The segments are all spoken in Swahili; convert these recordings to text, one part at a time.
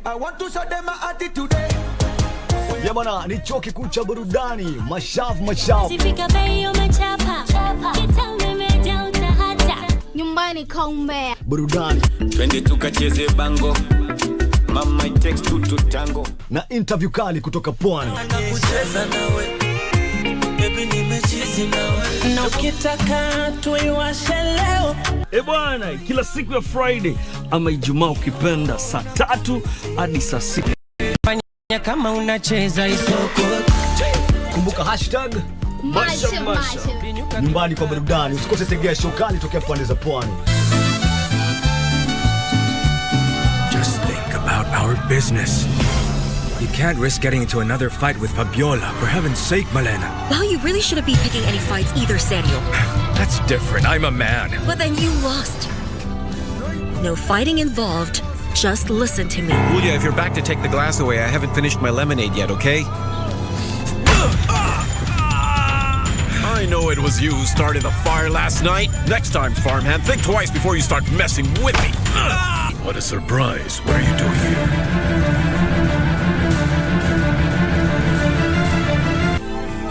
I want to show them my attitude. Ya bana, ni chuo kikuu cha burudani, mashavu. Sifika beyo machapa, kitambe meja utahata. Nyumbani kaumbea. Burudani. Twende tukacheze bango. Mama it takes two to tango. Na interview kali kutoka pwani. Kucheza nawe. Baby nimechizi nawe. Na ukitaka tuiwashe leo. Bwana, kila siku ya Friday ama Ijumaa ukipenda saa 3 hadi saa 6. Kama unacheza isoko. Kumbuka hashtag Masha. Nyumbani kwa burudani. Usikose tegea show kali tokea pande za pwani. Just think about our business. You can't risk getting into another fight with Fabiola. For heaven's sake, Malena. Well, you really shouldn't be picking any fights either, Samuel. That's different. I'm a man. But then you lost. No fighting involved. Just listen to me. Julia, if you're back to take the glass away, I haven't finished my lemonade yet, okay? I know it was you who started the fire last night. Next time, farmhand, think twice before you start messing with me. What a surprise. What are you doing here?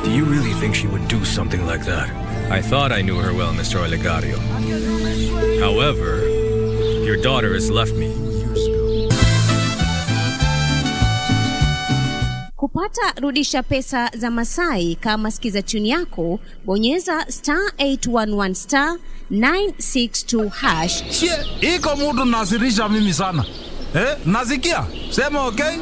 Do you really think she would do something like that? I thought I knew her well, Mr. Olegario. However, your daughter has left me. Kupata rudisha pesa za Masai kama sikiza tune yako, bonyeza *811 962 hash. Iko mudu nasirisha mimi sana. Nasikia? Sema okay?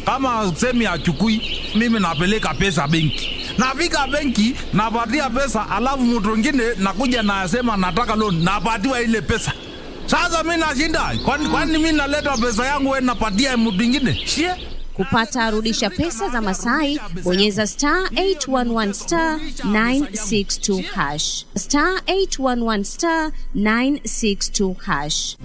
Kama semi achukui, mimi napeleka pesa benki. Nafika benki, napatia pesa, alafu mtu mwingine nakuja na asema nataka loan, napatiwa ile pesa. Sasa mimi nashinda. Kwani mimi naleta pesa yangu wewe napatia mtu mwingine? Kupata rudisha pesa za Masai, bonyeza *811 962 hash. *811 962 hash.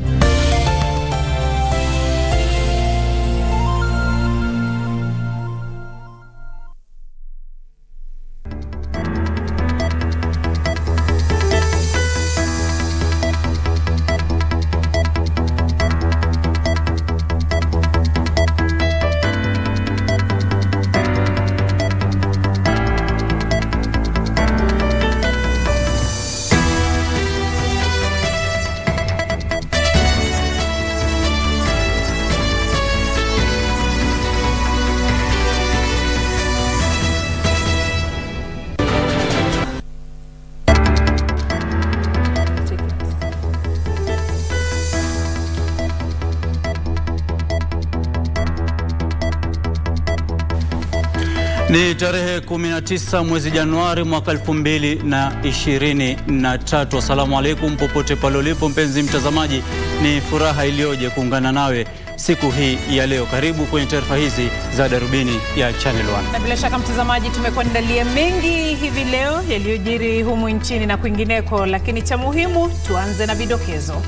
Ni tarehe 19 mwezi Januari mwaka 2023. Assalamu alaikum popote pale ulipo mpenzi mtazamaji, ni furaha iliyoje kuungana nawe siku hii ya leo. Karibu kwenye taarifa hizi za Darubini ya Channel 1. Na bila shaka mtazamaji, tumekuandalia mengi hivi leo yaliyojiri humu nchini na kwingineko, lakini cha muhimu tuanze na vidokezo.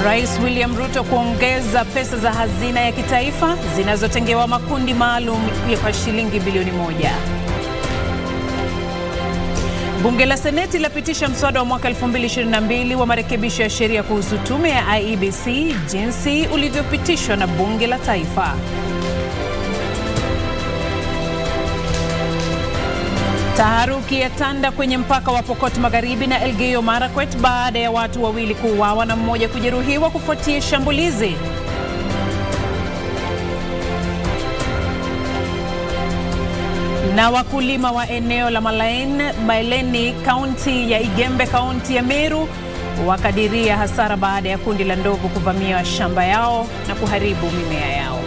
Rais William Ruto kuongeza pesa za hazina ya kitaifa zinazotengewa makundi maalum kwa shilingi bilioni 1. Bunge la Seneti lapitisha mswada wa mwaka 2022 wa marekebisho ya sheria kuhusu tume ya IEBC jinsi ulivyopitishwa na Bunge la Taifa. Taharuki ya tanda kwenye mpaka wa Pokot Magharibi na Elgeyo Marakwet baada ya watu wawili kuuawa na mmoja kujeruhiwa kufuatia shambulizi. Na wakulima wa eneo la Maileni, kaunti ya Igembe, kaunti ya Meru, wakadiria hasara baada ya kundi la ndovu kuvamia shamba yao na kuharibu mimea yao.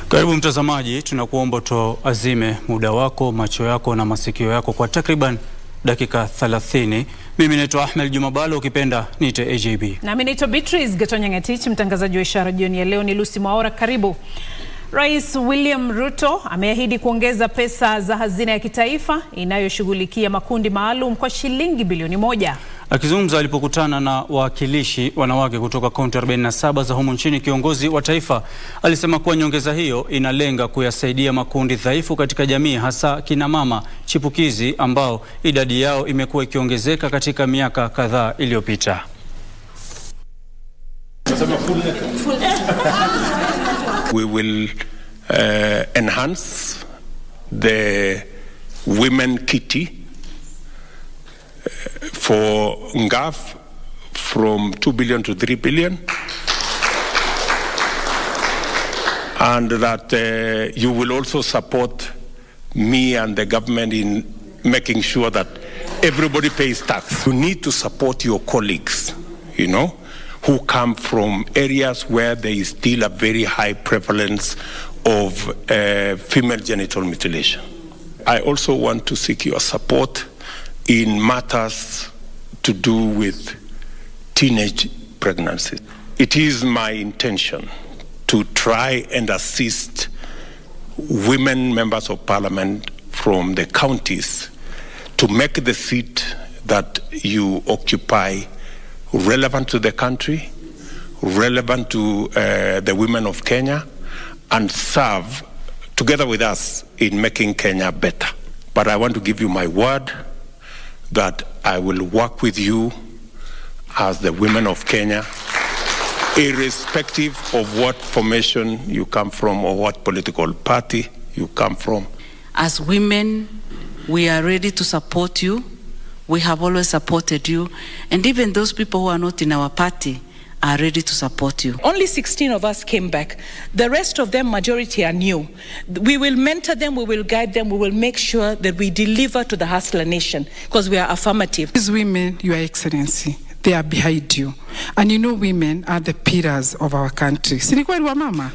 Karibu mtazamaji, tunakuomba tuazime muda wako, macho yako na masikio yako kwa takriban dakika 30. Mimi naitwa Ahmed, Juma Bhalo ukipenda niite AJB. Na mimi naitwa Beatrice Gatonye, mtangazaji wa ishara jioni ya leo ni Lucy Mwaora. Karibu. Rais William Ruto ameahidi kuongeza pesa za hazina ya kitaifa inayoshughulikia makundi maalum kwa shilingi bilioni 1. Akizungumza alipokutana na wawakilishi wanawake kutoka kaunti 47 za humu nchini, kiongozi wa taifa alisema kuwa nyongeza hiyo inalenga kuyasaidia makundi dhaifu katika jamii, hasa kina mama chipukizi ambao idadi yao imekuwa ikiongezeka katika miaka kadhaa iliyopita. We will enhance the women kitty for Ngaf from 2 billion to 3 billion, and that you will also support me and the government in making sure that everybody pays tax. You need to support your colleagues, you know, who come from areas where there is still a very high prevalence of female genital mutilation. I also want to seek your support in matters to do with teenage pregnancy. It is my intention to try and assist women members of parliament from the counties to make the seat that you occupy relevant to the country, relevant to the women of Kenya, and serve together with us in making Kenya better. But I want to give you my word that I will work with you as the women of Kenya, irrespective of what formation you come from or what political party you come from. As women, we are ready to support you. We have always supported you. And even those people who are not in our party are ready to support you. Only 16 of us came back. The rest of them, majority, are new. We will mentor them, we will guide them, we will make sure that we deliver to the hustler nation because we are affirmative. These women, Your Excellency, they are behind you. And you know women are the pillars of our country. Si ni kweli wa mama?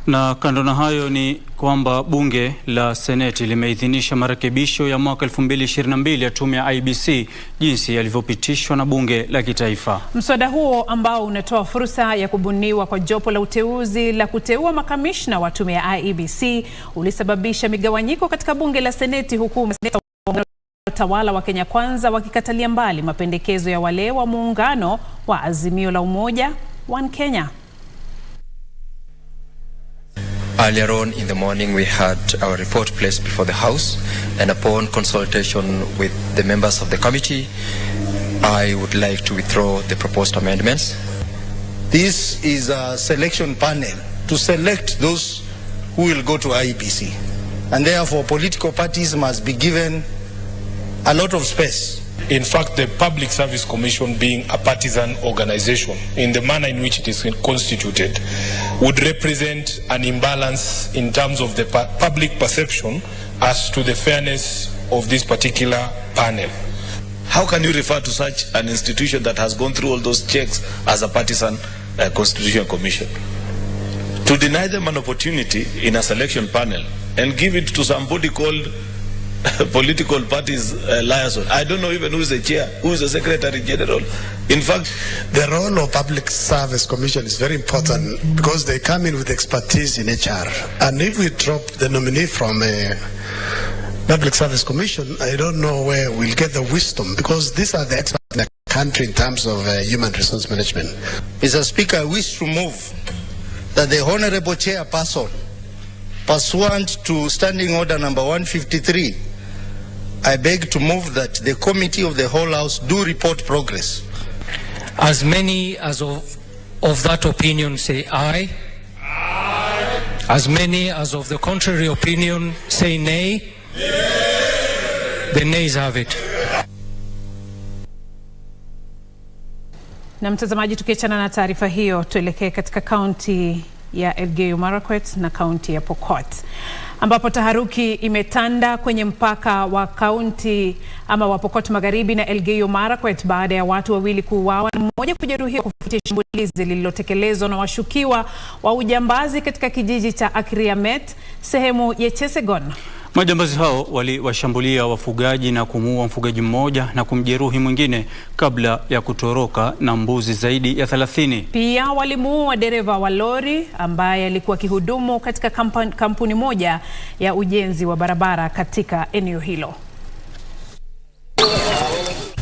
Na kando na hayo ni kwamba bunge la Seneti limeidhinisha marekebisho ya mwaka 2022 ya tume ya IBC jinsi yalivyopitishwa na bunge la kitaifa. Mswada huo ambao unatoa fursa ya kubuniwa kwa jopo la uteuzi la kuteua makamishna wa tume ya IEBC ulisababisha migawanyiko katika bunge la Seneti, huku utawala wa Kenya Kwanza wakikatalia mbali mapendekezo ya wale wa muungano wa Azimio la Umoja One Kenya. Earlier on in the morning, we had our report placed before the House, and upon consultation with the members of the committee, I would like to withdraw the proposed amendments. This is a selection panel to select those who will go to IEBC, and therefore political parties must be given a lot of space. In fact, the Public Service Commission, being a partisan organization in the manner in which it is constituted, would represent an imbalance in terms of the public perception as to the fairness of this particular panel. How can you refer to such an institution that has gone through all those checks as a partisan constitutional commission? To deny them an opportunity in a selection panel and give it to somebody called political parties liaison. I don't know even who is the chair, who is the secretary general. In fact, the role of Public Service Commission is very important because they come in with expertise in HR. And if we drop the nominee from a Public Service Commission, I don't know where we'll get the wisdom, because these are the experts in the country in terms of human resource management. Mr. Speaker, I wish to move that the Honorable Chairperson, pursuant to Standing Order number 153, I beg to move that the Committee of the Whole House do report progress. As many as of that opinion say aye. Aye. As many as of the contrary opinion say nay. Nay. The nays have it. Na mtazamaji, tukiachana na taarifa hiyo, tuelekee katika kaunti ya Elgeyo Marakwet na kaunti ya Pokot, ambapo taharuki imetanda kwenye mpaka wa kaunti ama wa Pokot Magharibi na Elgeyo Marakwet baada ya watu wawili kuuawa na mmoja kujeruhiwa kufuatia shambulizi lililotekelezwa na washukiwa wa ujambazi katika kijiji cha Akriamet, sehemu ya Chesegon. Majambazi hao waliwashambulia wafugaji na kumuua mfugaji mmoja na kumjeruhi mwingine kabla ya kutoroka na mbuzi zaidi ya 30. Pia walimuua dereva wa lori ambaye alikuwa akihudumu katika kampuni moja ya ujenzi wa barabara katika eneo hilo.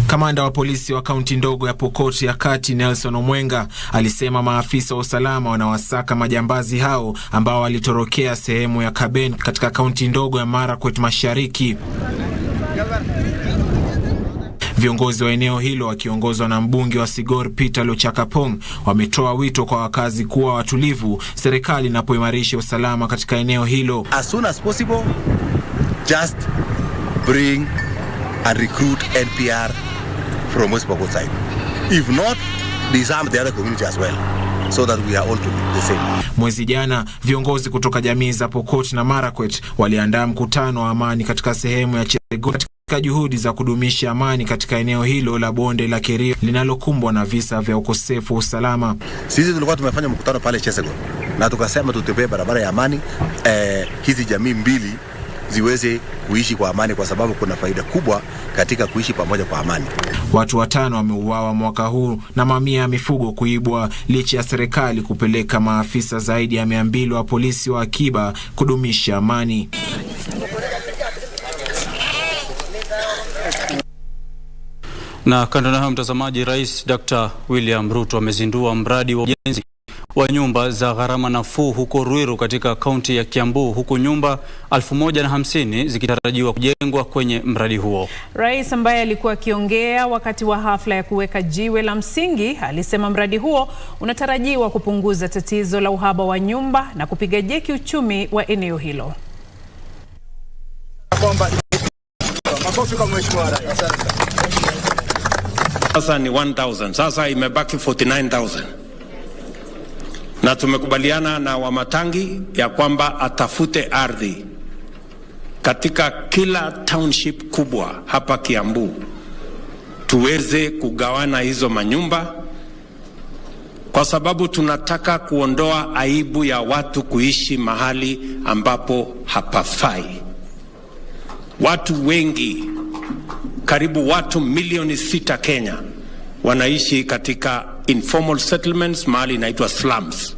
Kamanda wa polisi wa kaunti ndogo ya Pokot ya Kati Nelson Omwenga alisema maafisa wa usalama wanawasaka majambazi hao ambao walitorokea sehemu ya Kaben katika kaunti ndogo ya Marakwet Mashariki. Viongozi wa eneo hilo wakiongozwa na mbunge wa Sigor Peter Lochakapong wametoa wito kwa wakazi kuwa watulivu serikali inapoimarisha usalama katika eneo hilo. As soon as possible, just bring and recruit NPR from West Pokot side. If not, disarm the other community as well, so that we are all the same. Mwezi jana, viongozi kutoka jamii za Pokot na Marakwet waliandaa mkutano wa amani katika sehemu ya Chego katika juhudi za kudumisha amani katika eneo hilo la bonde la Kerio linalokumbwa na visa vya ukosefu wa usalama. Sisi tulikuwa tumefanya mkutano pale Chesego na tukasema tutembee barabara ya amani, hizi jamii mbili ziweze kuishi kwa amani kwa sababu kuna faida kubwa katika kuishi pamoja kwa amani. Watu 5 wameuawa mwaka huu na mamia ya mifugo kuibwa licha ya serikali kupeleka maafisa zaidi ya 200 wa polisi wa akiba kudumisha amani. Na kando na hayo mtazamaji, Rais Dr. William Ruto amezindua mradi wa ujenzi wa nyumba za gharama nafuu huko Ruiru katika kaunti ya Kiambu, huku nyumba 1050 zikitarajiwa kujengwa kwenye mradi huo. Rais ambaye alikuwa akiongea wakati wa hafla ya kuweka jiwe la msingi alisema mradi huo unatarajiwa kupunguza tatizo la uhaba wa nyumba na kupiga jeki uchumi wa eneo hilo. Sasa ni 1000, sasa imebaki 49000. Na tumekubaliana na Wamatangi ya kwamba atafute ardhi katika kila township kubwa hapa Kiambu tuweze kugawana hizo manyumba, kwa sababu tunataka kuondoa aibu ya watu kuishi mahali ambapo hapafai. Watu wengi, karibu watu milioni 6 Kenya, wanaishi katika informal settlements, mahali inaitwa slums.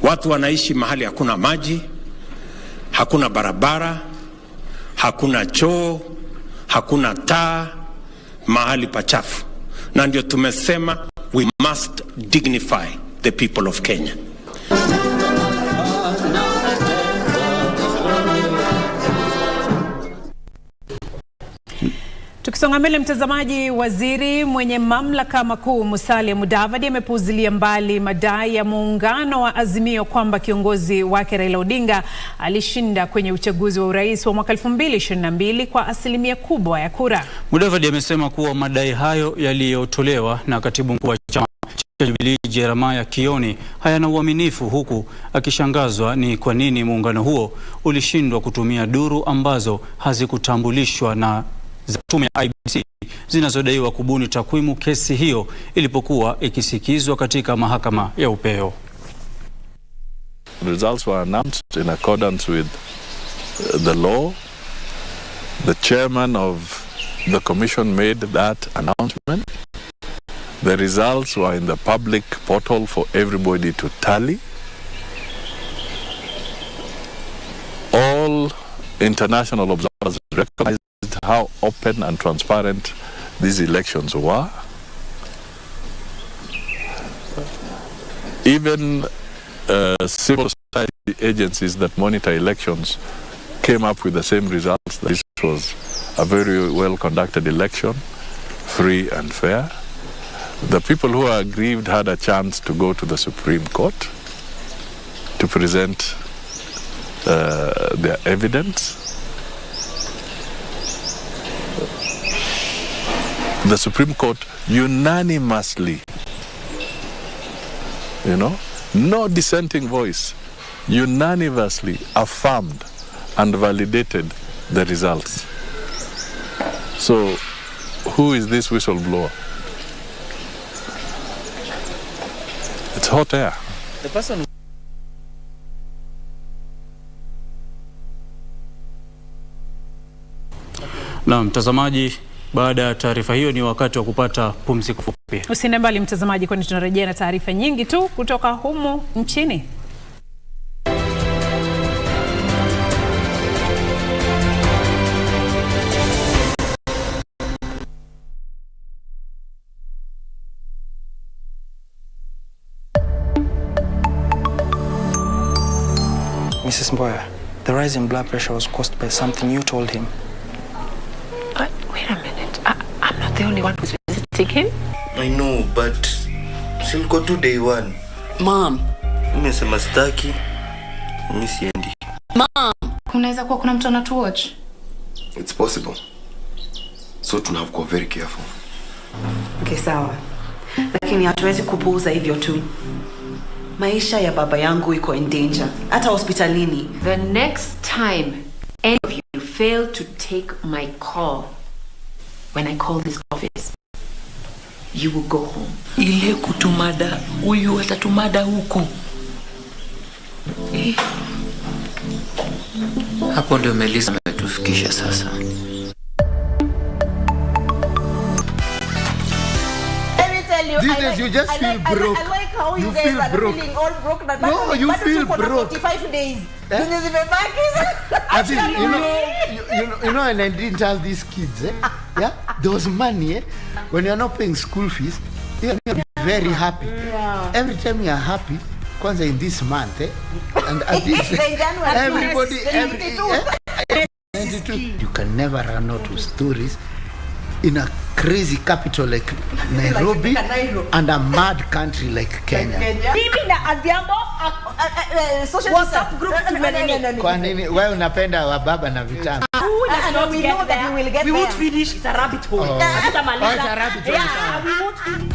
Watu wanaishi mahali hakuna maji, hakuna barabara, hakuna choo, hakuna taa, mahali pachafu. Na ndio tumesema we must dignify the people of Kenya. Tukisonga mbele mtazamaji, waziri mwenye mamlaka makuu Musalia Mudavadi amepuuzilia mbali madai ya muungano wa Azimio kwamba kiongozi wake Raila Odinga alishinda kwenye uchaguzi wa urais wa mwaka 2022 kwa asilimia kubwa ya kura. Mudavadi amesema kuwa madai hayo yaliyotolewa na katibu mkuu wa chama cha Jubilee Jeremiah Kioni hayana uaminifu, huku akishangazwa ni kwa nini muungano huo ulishindwa kutumia duru ambazo hazikutambulishwa na za tume ya IBC zinazodaiwa kubuni takwimu kesi hiyo ilipokuwa ikisikizwa katika mahakama ya upeo. Results were announced in accordance with the law. The chairman of the commission made that announcement. The results were in the public portal for everybody to tally. All international observers recognized how open and transparent these elections were. Even civil society agencies that monitor elections came up with the same results. This was a very well conducted election, free and fair. The people who are aggrieved had a chance to go to the Supreme Court to present their evidence. The Supreme Court unanimously, no dissenting voice, unanimously affirmed and validated the results. So, who is this whistleblower? It's hot air. The person Na mtazamaji, baada ya taarifa hiyo ni wakati wa kupata pumziko fupi. Usiende mbali mtazamaji, kwani tunarejea na taarifa nyingi tu kutoka humu nchini. Mrs. Mboya, the rise in blood pressure was caused by something you told him. Wait a minute. I'm not the only one who's visiting him. I know, but she'll go to day one. Mom. Nimesema sitaki. Mimi siendi. Mom. Kunaweza kuwa kuna mtu anatu watch. It's possible. So tunahave kuwa very careful. Okay, sawa. Lakini hatuwezi kupuuza hivyo tu. Maisha ya baba yangu iko in danger. Hata hospitalini. The next time any of you fail to take my call when I call this office, you will go home. Ile kutumada, huyu atatumada huko. Hapo ndio Melissa ametufikisha sasa. These days you just feel broke. I like how you guys feel are broke. feeling all broke. That No, you feel broke. 45 days. Eh? I think, Actually, you know, and I didn't tell these kids, yeah, there was money, when you're not paying school fees, you're very happy. Yeah. Every time you're happy, kwanza in this month, and at this, In January, everybody, yes, you can never run out of stories in a crazy capital like Nairobi and a mad country like Kenya. Mimi na Adhiambo social WhatsApp group tumenene. Kwa nini wewe unapenda wababa na vitamu? And we know that we will get there. We won't finish. It's a rabbit hole. Oh. It's a rabbit hole. Yeah, we won't finish.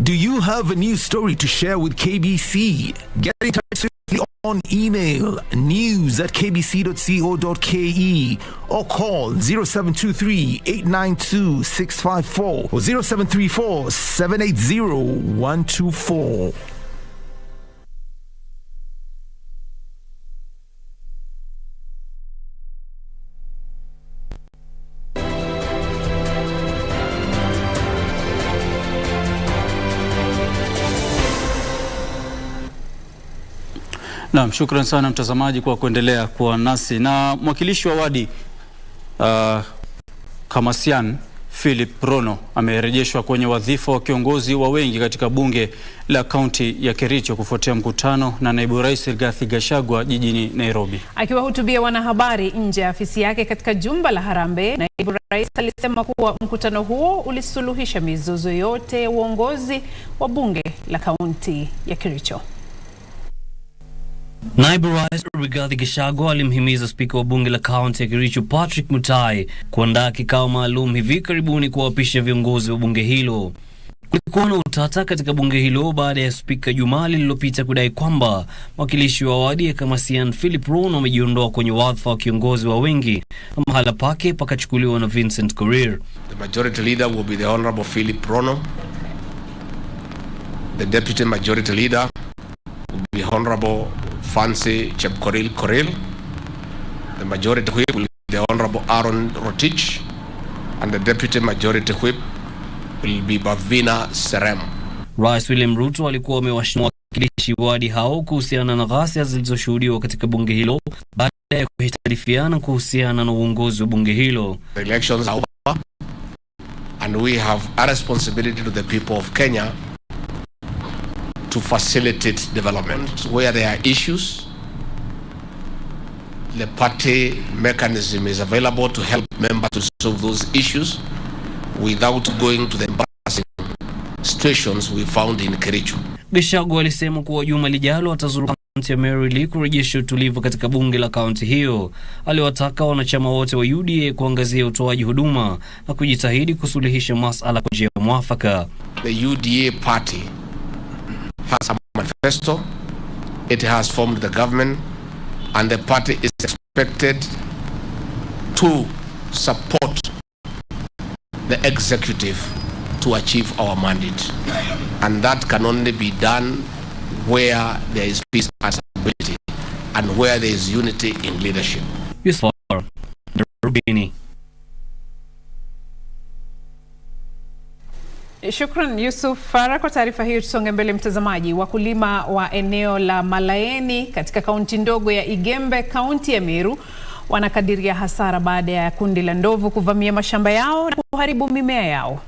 Do you have a news story to share with KBC? Get in touch swiftly on email news@kbc.co.ke or call 0723 892 654 or 0734 780 124. Naam, shukran sana mtazamaji kwa kuendelea kuwa nasi. Na mwakilishi wa wadi Kamasian Philip Rono amerejeshwa kwenye wadhifa wa kiongozi wa wengi katika bunge la kaunti ya Kericho kufuatia mkutano na naibu rais Rigathi Gachagua jijini Nairobi. Akiwahutubia wanahabari nje ya afisi yake katika jumba la Harambee, naibu rais alisema kuwa mkutano huo ulisuluhisha mizozo yote ya uongozi wa bunge la kaunti ya Kericho. Naibu Rais Rigathi Gachagua alimhimiza spika wa bunge la kaunti ya Kericho Patrick Mutai kuandaa kikao maalum hivi karibuni kuwapisha viongozi wa bunge hilo. Kulikuwa na utata katika bunge hilo baada ya spika Juma lililopita kudai kwamba mwakilishi wa wadi ya Kamasian Philip Rono amejiondoa kwenye wadhifa wa kiongozi wa wengi na mahala pake pakachukuliwa na Vincent Korir. The majority leader will be the Honorable Philip Rono. The deputy majority leader will be Honorable Fancy Chepkoril Koril. The majority whip will be the Honorable Aaron Rotich, and the deputy majority whip will be Bavina Serem. Rais William Ruto alikuwa amewashauri wakilishi wadi hao kuhusiana na ghasia zilizoshuhudiwa katika bunge hilo baada ya kuhitarifiana kuhusiana na uongozi wa bunge hilo. The elections are over, and we have a responsibility to the people of Kenya to facilitate development. Where there are issues, the party mechanism is available to help members to solve those issues without going to the embarrassing situations we found in Kericho. Gachagua alisema kuwa juma lijalo atazuru kaunti ya Meru kurejesha utulivu katika bunge la kaunti hiyo. Aliwataka wanachama wote wa UDA kuangazia utoaji huduma na kujitahidi kusuluhisha masuala kwa njia mwafaka. The UDA party has a manifesto, it has formed the government, and the party is expected to support the executive to achieve our mandate. And that can only be done where there is peace and stability and where there is unity in leadership. Yes, Shukran Yusuf Farah kwa taarifa hiyo. Tusonge mbele mtazamaji. Wakulima wa eneo la Malaeni katika kaunti ndogo ya Igembe, kaunti ya Meru, wanakadiria hasara baada ya kundi la ndovu kuvamia mashamba yao na kuharibu mimea yao.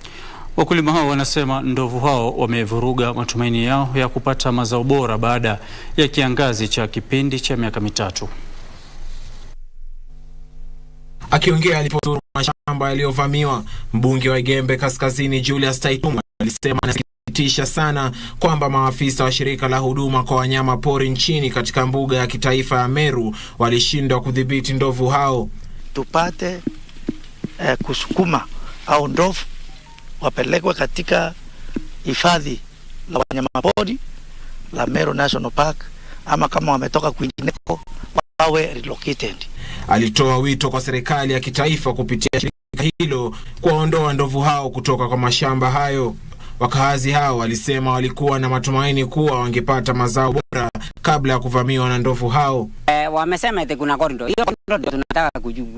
Wakulima hao wanasema ndovu hao wamevuruga matumaini yao ya kupata mazao bora baada ya kiangazi cha kipindi cha miaka mitatu. Akiongea alipozuru mashamba yaliyovamiwa, mbunge wa Igembe Kaskazini Julius Taituma alisema anasikitisha sana kwamba maafisa wa shirika la huduma kwa wanyama pori nchini katika mbuga ya kitaifa ya Meru walishindwa kudhibiti ndovu hao. Tupate kusukuma au ndovu wapelekwe katika hifadhi la wanyama pori la Meru National Park, ama kama wametoka kwingineko wawe relocated. Alitoa wito kwa serikali ya kitaifa kupitia shirika hilo kuondoa ndovu hao kutoka kwa mashamba hayo. Wakazi hao walisema walikuwa na matumaini kuwa wangepata mazao bora kabla ya kuvamiwa na ndovu hao. Wamesema eti kuna korido. Hiyo korido tunataka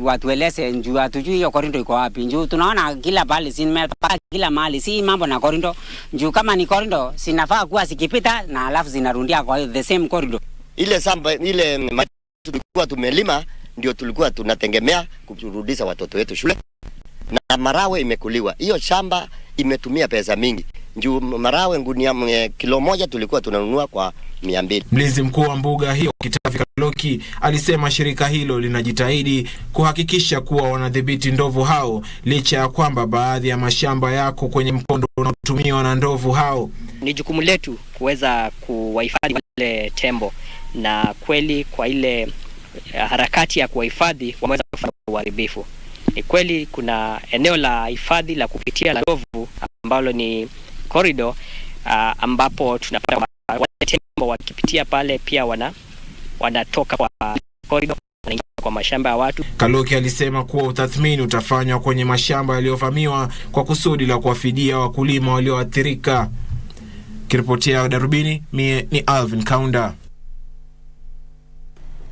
watueleze njoo hatujui hiyo korido iko wapi. Njoo tunaona kila pale simepaka kila mahali. Si mambo na korido. Njoo kama ni korido sinafaa kuwa sikipita na alafu zinarundia kwa the same korido. Ile samba ile tulikuwa tumelima ndio tulikuwa tunategemea kurudisha watoto wetu shule, na marawe imekuliwa. Hiyo shamba imetumia pesa mingi. Njoo marawe ngunia kilo moja tulikuwa tunanunua kwa 200. Mlinzi mkuu wa mbuga hiyo Kitavi Kaloki alisema shirika hilo linajitahidi kuhakikisha kuwa wanadhibiti ndovu hao licha ya kwamba baadhi ya mashamba yako kwenye mkondo unaotumiwa na ndovu hao. Ni jukumu letu kuweza kuwahifadhi wale tembo, na kweli kwa ile harakati ya kuwahifadhi wameweza kufanya uharibifu. Ni kweli kuna eneo la hifadhi la kupitia la ndovu ambalo ni corridor, ambapo tunapata wale tembo wakipitia pale pia wanatoka kwa corridor wanaingia kwa mashamba ya watu. Kaloki alisema kuwa utathmini utafanywa kwenye mashamba yaliyovamiwa kwa kusudi la kuwafidia wakulima walioathirika. Kiripotia Darubini, mie ni Alvin Kaunda.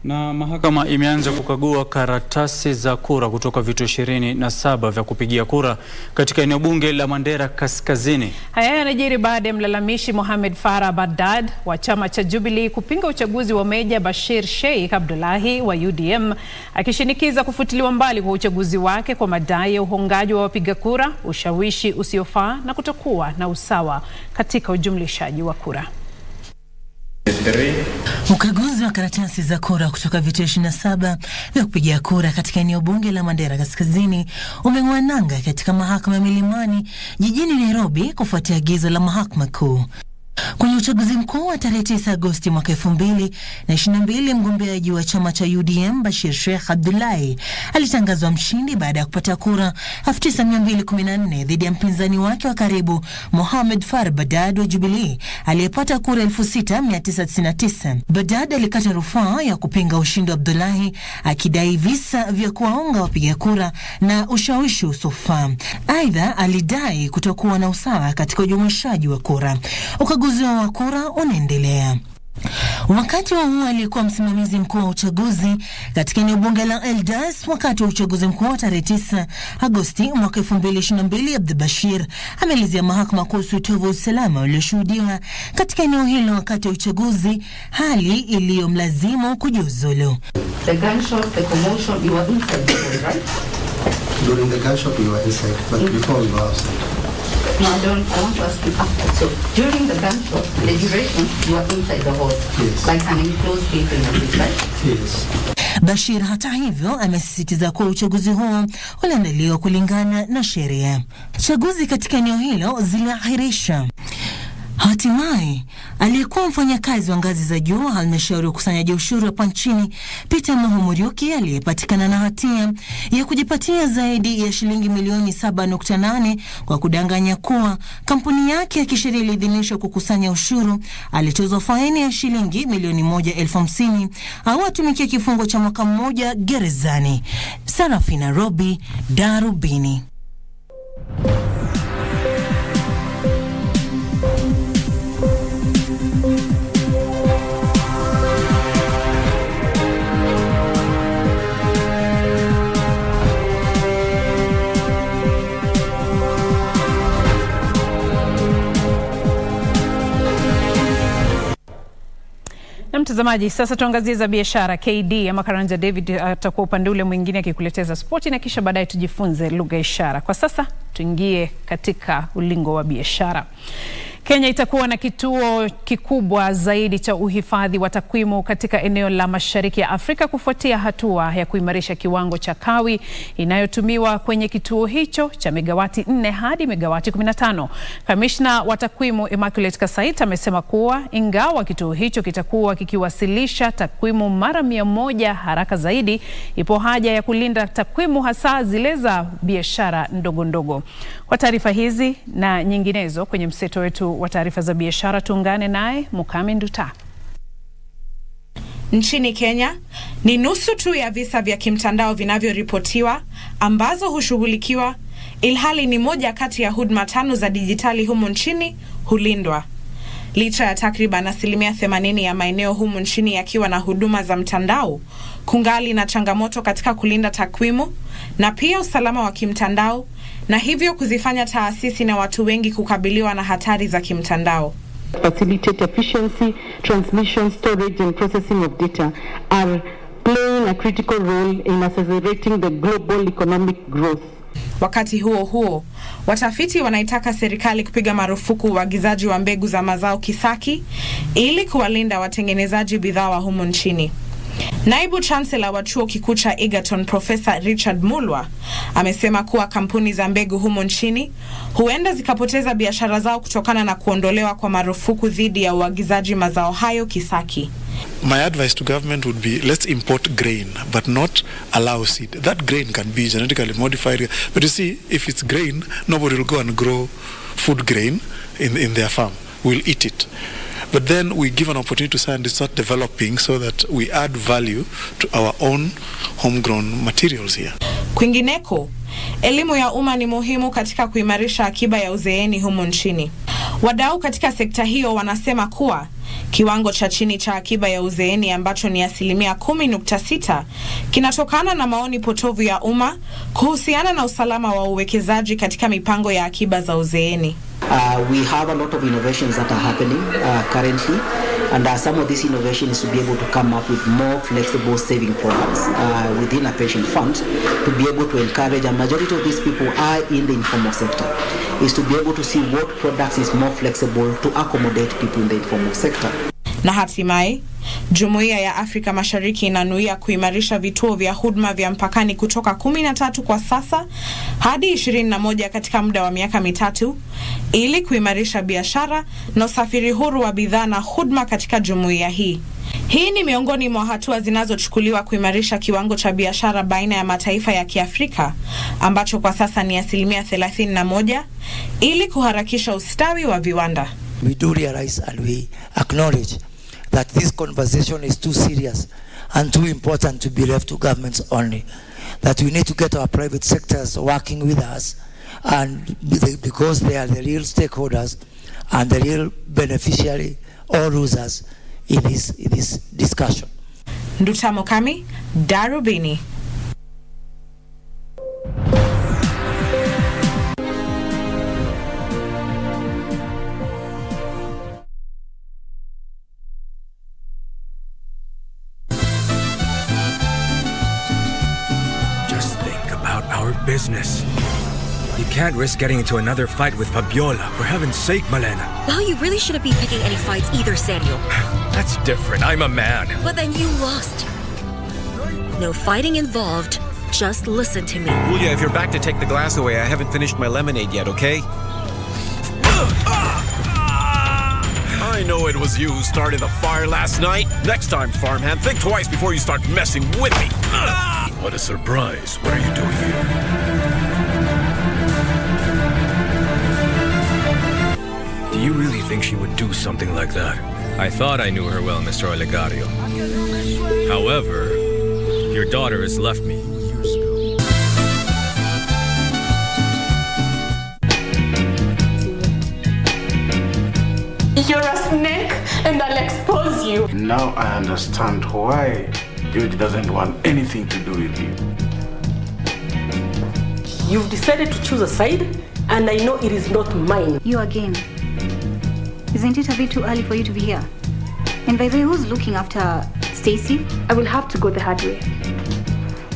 Na mahakama imeanza kukagua karatasi za kura kutoka vituo 27 vya kupigia kura katika eneo bunge la Mandera Kaskazini. Haya yanajiri baada ya mlalamishi Mohamed Farah Badad wa chama cha Jubilee kupinga uchaguzi wa Meja Bashir Sheikh Abdullahi wa UDM, akishinikiza kufutiliwa mbali kwa uchaguzi wake kwa madai ya uhongaji wa wapiga kura, ushawishi usiofaa na kutokuwa na usawa katika ujumlishaji wa kura. Ukaguzi wa karatasi za kura kutoka vituo 27 vya kupigia kura katika eneo bunge la Mandera Kaskazini umeng'oa nanga katika mahakama ya Milimani jijini Nairobi kufuatia agizo la mahakama kuu. Kwenye uchaguzi mkuu wa tarehe 9 Agosti mwaka 2022, mgombeaji wa chama cha UDM Bashir Sheikh Abdullahi alitangazwa mshindi baada ya kupata kura 9214 dhidi ya mpinzani wake wa karibu Mohamed Farah Badad wa Jubilee aliyepata kura 6999. Badad alikata rufaa ya kupinga ushindi wa Abdullahi akidai visa vya kuwaonga wapiga kura na ushawishi usiofaa. Aidha, alidai kutokuwa na usawa katika ujumuishaji wa kura. Ukaguzi wa kura unaendelea. Wakati wa huo alikuwa msimamizi mkuu wa uchaguzi katika eneo bunge la Eldas wakati wa uchaguzi mkuu wa tarehe 9 Agosti mwaka 2022, Abd Bashir ameelezea mahakama kuhusu utovu wa usalama ulioshuhudiwa katika eneo hilo wakati wa uchaguzi, hali iliyomlazimu kujiuzulu. The gunshot, the commotion, you were inside the hall, right? During the gunshot we were inside, but before we were outside. No, I want to ask you after. So, during the gunshot, the duration, you were inside the hall. Yes. Like an enclosed building, right? Yes. Bashir hata hivyo amesisitiza kuwa uchaguzi huo uliandaliwa kulingana na sheria. Chaguzi katika eneo hilo ziliahirishwa. Hatimaye, aliyekuwa mfanyakazi wa ngazi za juu halmashauri ya ukusanyaji ushuru hapa nchini Peter Muriuki aliyepatikana na hatia ya kujipatia zaidi ya shilingi milioni 7.8 kwa kudanganya kuwa kampuni yake ya kisheria iliidhinishwa kukusanya ushuru, alitozwa faini ya shilingi milioni 1,050 au atumikia kifungo cha mwaka mmoja gerezani. Sarafina Robi, Darubini. mtazamaji, sasa tuangazie za biashara. KD ama Karanja David atakuwa upande ule mwingine akikuleteza spoti na kisha baadaye tujifunze lugha ishara. Kwa sasa tuingie katika ulingo wa biashara. Kenya itakuwa na kituo kikubwa zaidi cha uhifadhi wa takwimu katika eneo la Mashariki ya Afrika kufuatia hatua ya kuimarisha kiwango cha kawi inayotumiwa kwenye kituo hicho cha megawati 4 hadi megawati 15. Kamishna wa takwimu Immaculate Kasait amesema kuwa ingawa kituo hicho kitakuwa kikiwasilisha takwimu mara 100 haraka zaidi, ipo haja ya kulinda takwimu hasa zile za biashara ndogo ndogo. Kwa taarifa hizi na nyinginezo kwenye mseto wetu wa taarifa za biashara, tuungane naye Mukami Nduta. Nchini Kenya, ni nusu tu ya visa vya kimtandao vinavyoripotiwa ambazo hushughulikiwa, ilhali ni moja kati ya huduma 5 za dijitali humu nchini hulindwa. Licha ya takriban 80% ya maeneo humu nchini yakiwa na huduma za mtandao, kungali na changamoto katika kulinda takwimu na pia usalama wa kimtandao, na hivyo kuzifanya taasisi na watu wengi kukabiliwa na hatari za kimtandao. Facilitate efficiency, transmission, storage and processing of data are playing a critical role in accelerating the global economic growth. Wakati huo huo, watafiti wanaitaka serikali kupiga marufuku uagizaji wa mbegu za mazao kisaki ili kuwalinda watengenezaji bidhaa wa humu nchini. Naibu Chancellor wa chuo kikuu cha Egerton Professor Richard Mulwa amesema kuwa kampuni za mbegu humu nchini huenda zikapoteza biashara zao kutokana na kuondolewa kwa marufuku dhidi ya uagizaji mazao hayo kisaki. My advice to government would be, let's import grain but not allow seed. That grain can be genetically modified, but you see, if it's grain, nobody will go and grow food grain in their farm. We'll eat it. But then we give an opportunity to scientists to start developing so that we add value to our own homegrown materials here. Kwingineko, elimu ya umma ni muhimu katika kuimarisha akiba ya uzeeni humu nchini. Wadau katika sekta hiyo wanasema kuwa kiwango cha chini cha akiba ya uzeeni ambacho ni 10.6 kinatokana na maoni potovu ya umma kuhusiana na usalama wa uwekezaji katika mipango ya akiba za uzeeni. We have a lot of innovations that are happening currently, and some of these innovations to be able to come up with more flexible saving products within a pension fund to be able to encourage, a majority of these people are in the informal sector, is to be able to see what products is more flexible to accommodate people in the informal sector. Na hatimaye, Jumuiya ya Afrika Mashariki inanuia kuimarisha vituo vya huduma vya mpakani kutoka 13 kwa sasa hadi 21 katika muda wa miaka 3 ili kuimarisha biashara na usafiri huru wa bidhaa na huduma katika jumuiya hii. Hii ni miongoni mwa hatua zinazochukuliwa kuimarisha kiwango cha biashara baina ya mataifa ya Kiafrika ambacho kwa sasa ni 31% ili kuharakisha ustawi wa viwanda. We do realize and we acknowledge that this conversation is too serious and too important to be left to governments only. That we need to get our private sectors working with us, and because they are the real stakeholders and the real beneficiary or losers in this discussion. Nduta Mukami, Darubini. Business. You can't risk getting into another fight with Fabiola. For heaven's sake, Malena. Well, you really shouldn't be picking any fights either, Samuel. That's different. I'm a man. But then you lost. No fighting involved. Just listen to me. Julia, if you're back to take the glass away, I haven't finished my lemonade yet, okay? I know it was you who started the fire last night. Next time, farmhand, think twice before you start messing with me. What a surprise. What are you doing here? Do you really think she would do something like that? I thought I knew her well, Mr. Olegario. However, your daughter has left me. You're a snake, and I'll expose you. Now I understand why George doesn't want anything to do with you. You've decided to choose a side, and I know it is not mine. You again. Isn't it a bit too early for you to be here? And by the way, who's looking after Stacy? I will have to go the hard way.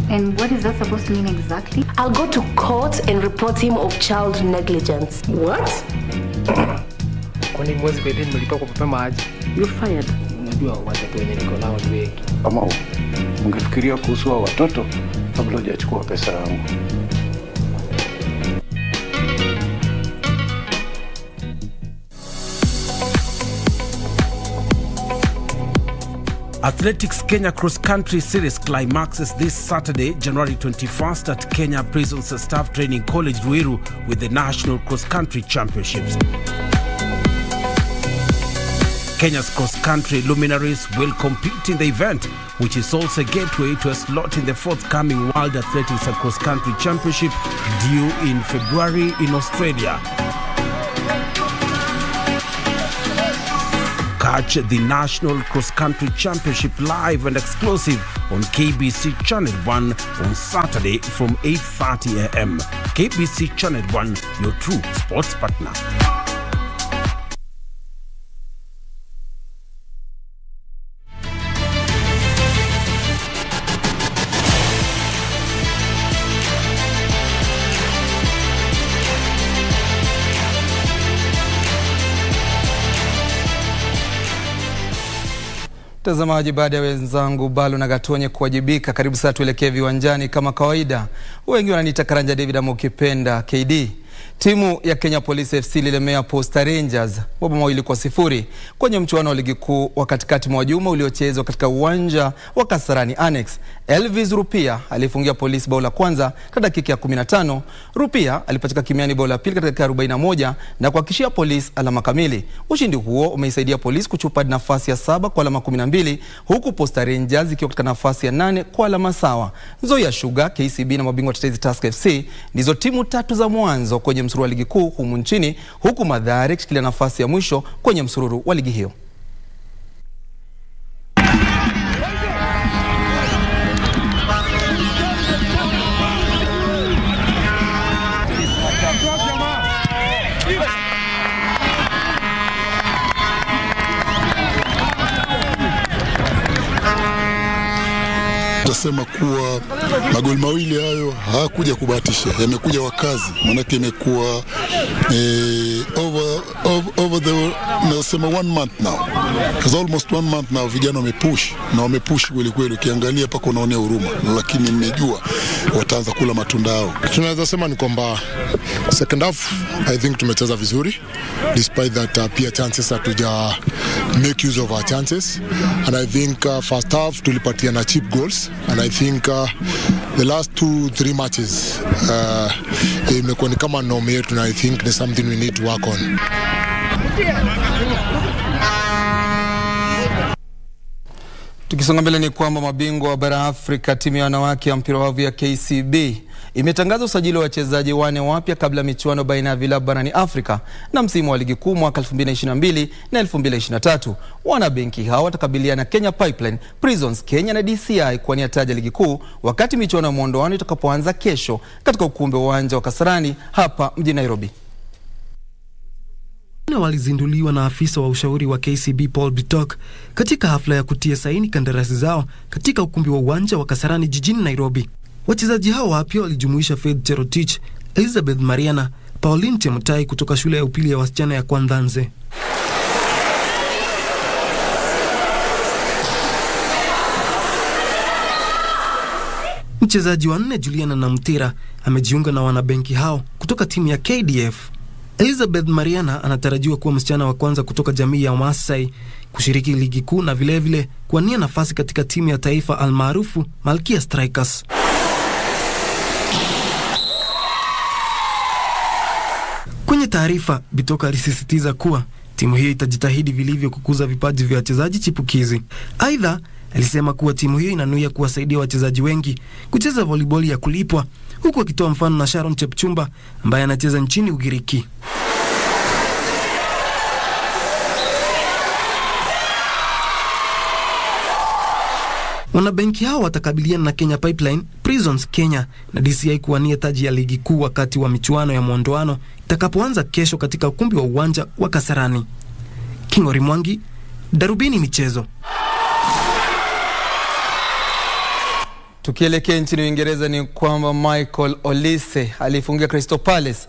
And what is that supposed to mean exactly? I'll go to court and report him of child negligence. What? Kwani mwezi bedeni mlipa kwa mapema aje? You're fired. Unajua watoto wenye niko nao ni wengi. Ama ungefikiria kuhusu hao watoto kabla hujachukua pesa yangu. Athletics Kenya Cross Country Series climaxes this Saturday, January 21st at Kenya Prisons Staff Training College, Ruiru, with the National Cross Country Championships. Kenya's cross-country luminaries will compete in the event, which is also a gateway to a slot in the forthcoming World Athletics and Cross Country Championship due in February in Australia. Catch the National Cross Country Championship live and exclusive on KBC Channel 1 on Saturday from 8:30 a.m. KBC Channel 1, your true sports partner. Mtazamaji, baada ya wenzangu Bhalo na Gatonye kuwajibika, karibu sasa tuelekee viwanjani kama kawaida. Wengi wananiita Karanja David ama ukipenda KD. Timu ya Kenya Police FC lilemea Posta Rangers mabao 2-0 kwenye mchuano wa ligi kuu wa katikati mwa juma uliochezwa katika uwanja wa Kasarani Annex. Elvis Rupia alifungia Police bao la kwanza katika dakika ya 15. Rupia alipachika kimiani bao la pili katika dakika 41 na kuhakikishia Police alama kamili. Ushindi huo umeisaidia Police kuchupa nafasi ya 7 kwa alama 12, huku Posta Rangers ikiwa katika nafasi ya 8 kwa alama sawa. Nzoia Sugar, KCB na mabingwa tetezi Tusker FC ndizo timu tatu za mwanzo kwenye msururu wa ligi kuu humu nchini, huku Mathare ikishikilia nafasi ya mwisho kwenye msururu wa ligi hiyo. Tasema kuwa magoli mawili hayo hakuja kubahatisha, yamekuja wakazi, manake imekuwa over the nasema 1 month now. It's almost 1 month now vijana wamepush kweli kweli, ukiangalia paka unaonea huruma, lakini nimejua wataanza kula matunda yao. Tunaweza sema ni kwamba second half I think tumecheza vizuri, despite that pia chances hatuja make use of our chances, and I think first half tulipatia na cheap goals, and I think the last 2-3 matches imekuwa ni kama norm yetu, and I think there's something we need to work on. Tukisonga mbele ni kwamba mabingwa wa bara Afrika timu ya wanawake ya mpira wa wavu ya KCB imetangaza usajili wa wachezaji 4 wapya kabla michuano baina ya vilabu barani Afrika na msimu wa ligi kuu mwaka 2022 na 2023. Wanabenki hao watakabiliana na Kenya Pipeline, Prisons Kenya na DCI kwa nia taji ligi kuu wakati michuano ya muondoano itakapoanza kesho katika ukumbi wa uwanja wa Kasarani hapa mjini Nairobi. Walizinduliwa na afisa wa ushauri wa KCB Paul Bitok katika hafla ya kutia saini kandarasi zao katika ukumbi wa uwanja wa Kasarani jijini Nairobi. Wachezaji hao wapya walijumuisha Faith Cherotich, Elizabeth Mariana, Pauline Chemutai kutoka shule ya upili ya wasichana ya Kwandanze. Mchezaji wa 4 Juliana Namtira amejiunga na wanabenki hao kutoka timu ya KDF. Elizabeth Mariana anatarajiwa kuwa msichana wa kwanza kutoka jamii ya Maasai kushiriki ligi kuu na vilevile kuwania nafasi katika timu ya taifa almaarufu Malkia Strikers. Kwenye taarifa, Bitoka alisisitiza kuwa timu hiyo itajitahidi vilivyo kukuza vipaji vya wachezaji chipukizi. Aidha, alisema kuwa timu hiyo inanuia kuwasaidia wachezaji wengi kucheza volleyball ya kulipwa, huku akitoa mfano na Sharon Chepchumba ambaye anacheza nchini Ugiriki. Wanabenki hao watakabiliana na Kenya Pipeline, Prisons Kenya na DCI kuwania taji ya ligi kuu wakati wa michuano ya muondoano itakapoanza kesho katika ukumbi wa uwanja wa Kasarani. Kingori Mwangi, Darubini michezo. Tukielekea nchini Uingereza ni kwamba Michael Olise alifungia Crystal Palace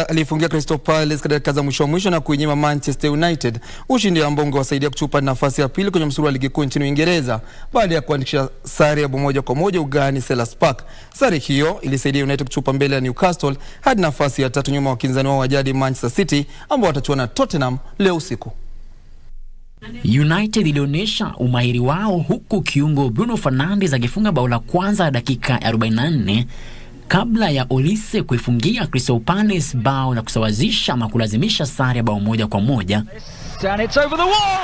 alifungia Crystal Palace katika za mwisho na kuinyima Manchester United ushindi ambao ungewasaidia kuchupa nafasi ya pili kwenye msururu wa ligi kuu nchini Uingereza baada ya kuandikisha sare ya 1-1 ugani Selhurst Park. Sare hiyo ilisaidia United kuchupa mbele ya Newcastle hadi nafasi ya 3 nyuma wakinzani wao wa jadi Manchester City ambao watachuana na Tottenham leo usiku. United ilionyesha umahiri wao huku kiungo Bruno Fernandes akifunga bao la kwanza dakika 44 kabla ya Olise kuifungia Crystal Palace bao na kusawazisha ama kulazimisha sare ya bao 1-1. And it's over the wall.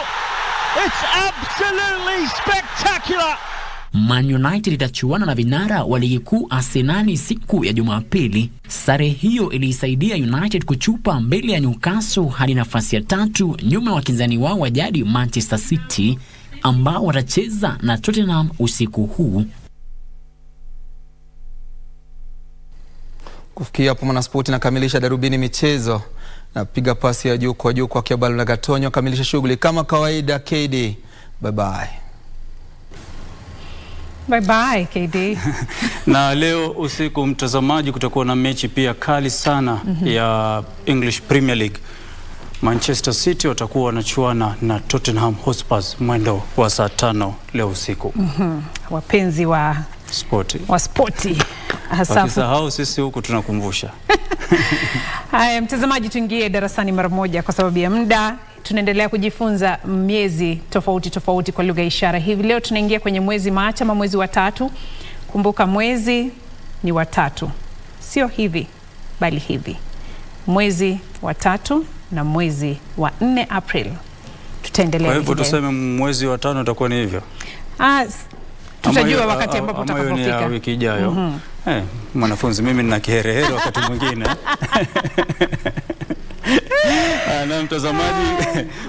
It's absolutely spectacular. Man United itachuana na vinara wa ligi kuu Arsenal siku ya Jumapili. Sare hiyo ilisaidia United kuchupa mbele ya Newcastle hadi nafasi ya 3 nyuma wakinzani wao wa jadi Manchester City ambao watacheza na Tottenham usiku huu. Kufikia hapo Mwanaspoti nakamilisha Darubini michezo. Napiga pasi ya juu kwa Bhalo na Gatonye kamilisha shughuli kama kawaida. KD, bye bye. Bye bye KD. Na leo usiku mtazamaji, kutakuwa na mechi pia kali sana ya English Premier League. Manchester City watakuwa wanachuana na Tottenham Hotspur mwendo wa saa 5 leo usiku. Wapenzi wa spoti. Wakisahau sisi huku tunakumbusha. Haya mtazamaji, tuingie darasani mara moja kwa sababu ya muda. Tunaendelea kujifunza miezi tofauti kwa lugha ya ishara. Hivi leo tunaingia kwenye mwezi Machi ama mwezi wa 3. Kumbuka mwezi ni wa 3. Sio hivi bali hivi. Mwezi wa 3 na mwezi wa 4 April. Tutaendelea. Kwa hivyo tuseme mwezi wa 5 utakuwa ni hivyo. Tutajua wakati ambapo utakapofika. Wiki ijayo. Mwanafunzi mimi nina kiherehere wakati mwingine. Na mtazamaji,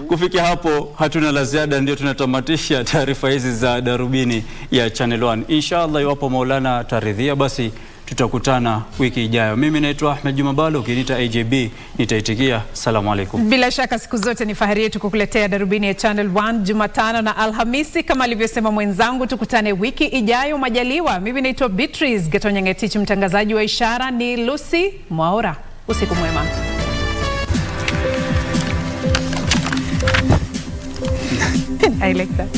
kufikia hapo hatuna la ziada, ndio tunatamatisha taarifa hizi za Darubini ya Channel 1. Inshallah iwapo Maulana taridhia basi tutakutana wiki ijayo. Mimi naitwa Ahmed Juma Bhalo, ukiniita AJB nitaitikia salamu alaikum. Bila shaka siku zote ni fahari yetu kukuletea Darubini ya Channel 1 Jumatano na Alhamisi kama alivyosema mwenzangu. Tukutane wiki ijayo majaliwa. Mimi naitwa Beatrice Gatonye, mtangazaji wa ishara ni Lucy Mwaura. Usiku mwema. I like that.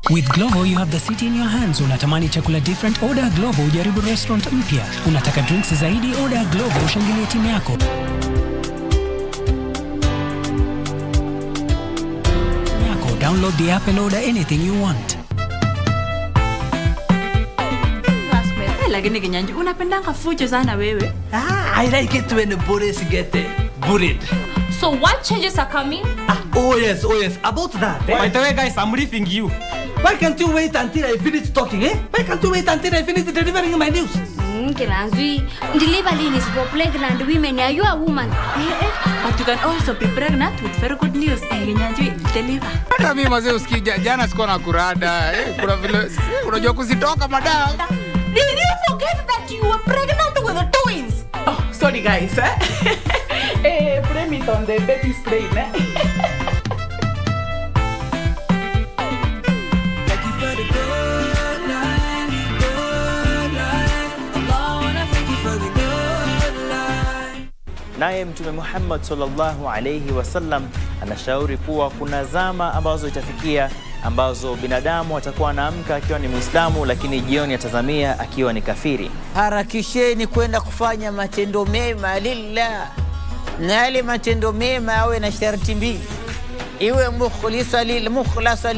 With Glovo you have the city in your hands. Unatamani chakula different? Order Glovo ujaribu restaurant mpya. Unataka drinks zaidi? Order Glovo ushangilie timu yako. Download the app and order anything you want. Lakini Kinyanji, unapendanga fujo sana wewe. I like it when the bodies get bullied. So what changes are coming? Oh yes. About that. By the way, guys, I'm leaving you. Why can't you wait until I finish talking, Why can't you wait until I finish delivering my news? Kilanzi, deliver is for pregnant women. Are you a woman? But you can also be pregnant with very good news. Kinyanji, deliver. Hata mimi mazee usikija jana siko na kurada. Kuna vile unajua kuzitoka madam. Did you forget that you were pregnant with the twins? Oh, sorry guys, blame it on the baby screen, Naye Mtume Muhammad sallallahu alayhi wasallam anashauri kuwa kuna zama ambazo itafikia ambazo binadamu watakuwa anaamka akiwa ni Muislamu lakini jioni atazamia akiwa ni kafiri. Harakisheni kwenda kufanya matendo mema lillah. Na yale matendo mema yawe na sharti mbili. Iwe mukhlisa